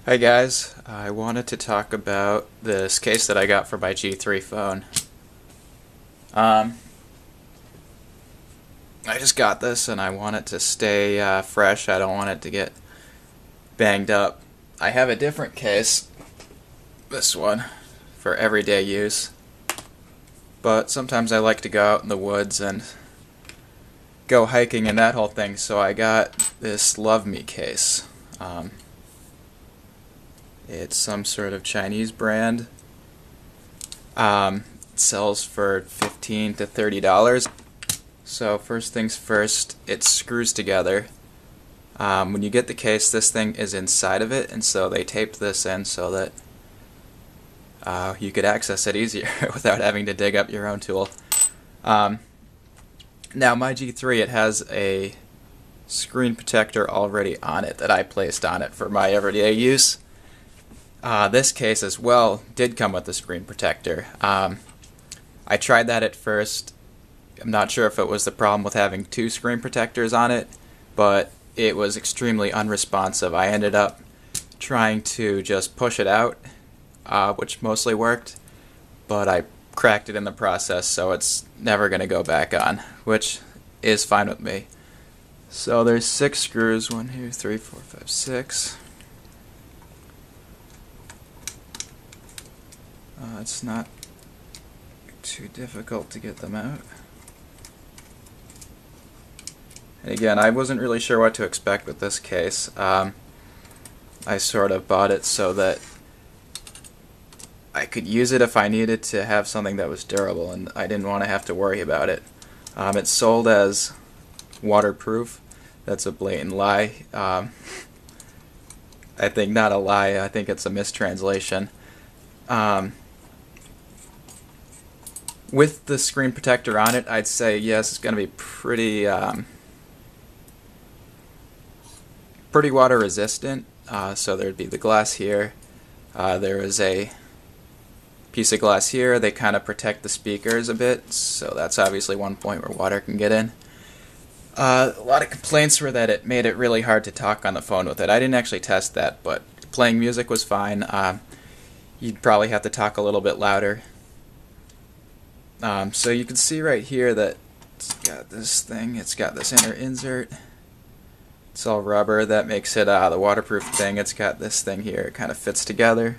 Hi guys, I wanted to talk about this case that I got for my G3 phone. I just got this and I want it to stay fresh. I don't want it to get banged up. I have a different case, this one, for everyday use. But sometimes I like to go out in the woods and go hiking and that whole thing, so I got this Love Me case. It's some sort of Chinese brand. It sells for $15 to $30. So first things first, it screws together. When you get the case, this thing is inside of it, and so they taped this in so that you could access it easier without having to dig up your own tool. Now my G3, it has a screen protector already on it that I placed on it for my everyday use. This case as well did come with a screen protector. I tried that at first. I'm not sure if it was the problem with having two screen protectors on it, but it was extremely unresponsive. I ended up trying to just push it out, which mostly worked, but I cracked it in the process, so it's never going to go back on, which is fine with me. So there's 6 screws, 1, 2, 3, 4, 5, 6. It's not too difficult to get them out. And again, I wasn't really sure what to expect with this case. I sort of bought it so that I could use it if I needed to have something that was durable, and I didn't want to have to worry about it. It's sold as waterproof. That's a blatant lie. I think not a lie, I think it's a mistranslation. With the screen protector on it, I'd say yes, it's going to be pretty water resistant. So there'd be the glass here. There is a piece of glass here. They kind of protect the speakers a bit, so that's obviously one point where water can get in. A lot of complaints were that it made it really hard to talk on the phone with it. I didn't actually test that, but playing music was fine. You'd probably have to talk a little bit louder. So you can see right here that it's got this thing, it's got this inner insert. It's all rubber, that makes it the waterproof thing. It's got this thing here, it kind of fits together.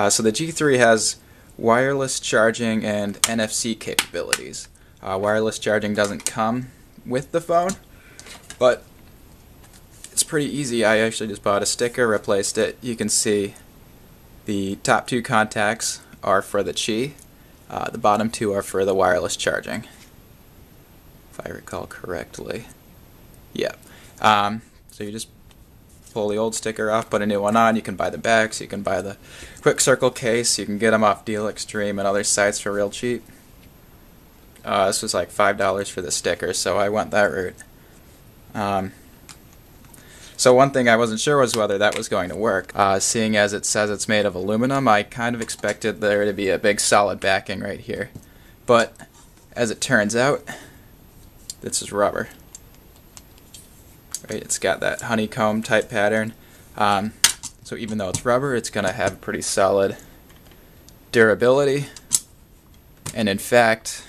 So the G3 has wireless charging and NFC capabilities. Wireless charging doesn't come with the phone, but it's pretty easy. I actually just bought a sticker, replaced it. You can see the top 2 contacts are for the Qi. The bottom 2 are for the wireless charging, if I recall correctly. Yeah. So you just pull the old sticker off, put a new one on. You can buy the backs, you can buy the quick circle case, you can get them off Deal Extreme and other sites for real cheap. This was like $5 for the sticker, so I went that route. So one thing I wasn't sure was whether that was going to work. Seeing as it says it's made of aluminum, I kind of expected there to be a big solid backing right here. But as it turns out, this is rubber. Right, it's got that honeycomb type pattern. So even though it's rubber, it's going to have pretty solid durability. And in fact,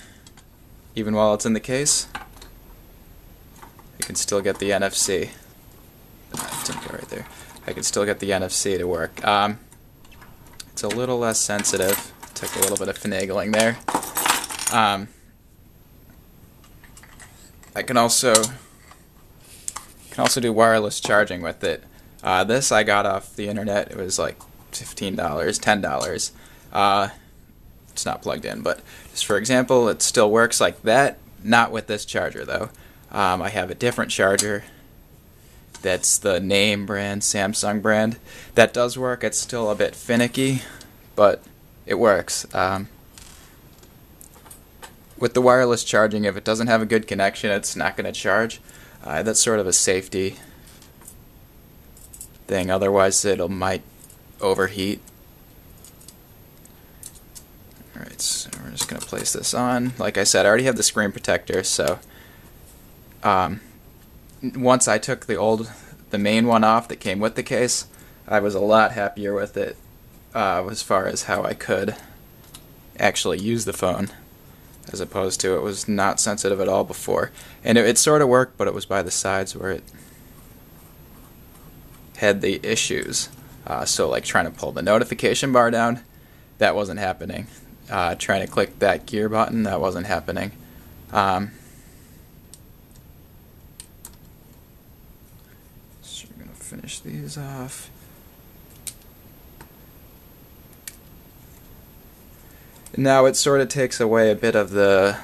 even while it's in the case, you can still get the NFC. Didn't go right there. I can still get the NFC to work. It's a little less sensitive. Took a little bit of finagling there. I can also do wireless charging with it. This I got off the internet. It was like $15, $10. It's not plugged in, but just for example, it still works like that. Not with this charger though. I have a different charger. That's the name brand, Samsung brand. That does work. It's still a bit finicky, but it works. With the wireless charging, if it doesn't have a good connection, it's not going to charge. That's sort of a safety thing. Otherwise, it might overheat. Alright, so we're just going to place this on. Like I said, I already have the screen protector, so once I took the main one off that came with the case, I was a lot happier with it as far as how I could actually use the phone, as opposed to it was not sensitive at all before. And it sort of worked, but it was by the sides where it had the issues. So like trying to pull the notification bar down, that wasn't happening. Trying to click that gear button, that wasn't happening. So we're going to finish these off. Now it sort of takes away a bit of the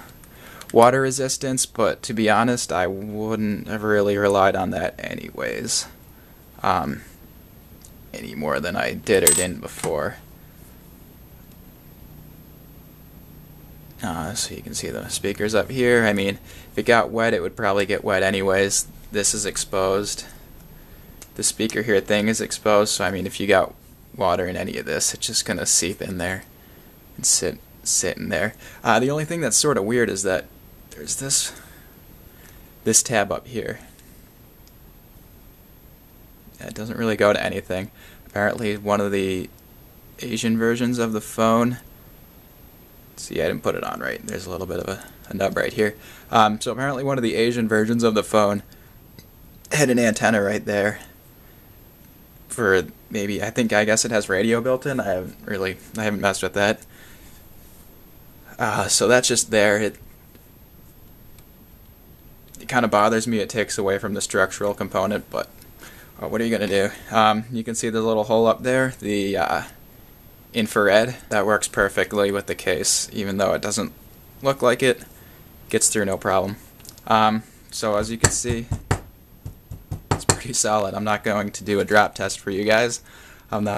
water resistance, but to be honest, I wouldn't have really relied on that anyways, any more than I did or didn't before. So you can see the speakers up here. I mean, if it got wet, it would probably get wet anyways. This is exposed. The speaker here thing is exposed, so I mean, if you got water in any of this, it's just going to seep in there and sit in there. The only thing that's sort of weird is that there's this tab up here. It doesn't really go to anything. Apparently one of the Asian versions of the phone, see, I didn't put it on right, there's a little bit of a nub right here. So apparently one of the Asian versions of the phone had an antenna right there for maybe, I guess it has radio built in. I haven't messed with that. So that's just there. It kind of bothers me. It takes away from the structural component, but what are you going to do? You can see the little hole up there, the infrared. That works perfectly with the case, even though it doesn't look like it. Gets through no problem. So as you can see, it's pretty solid. I'm not going to do a drop test for you guys. I'm not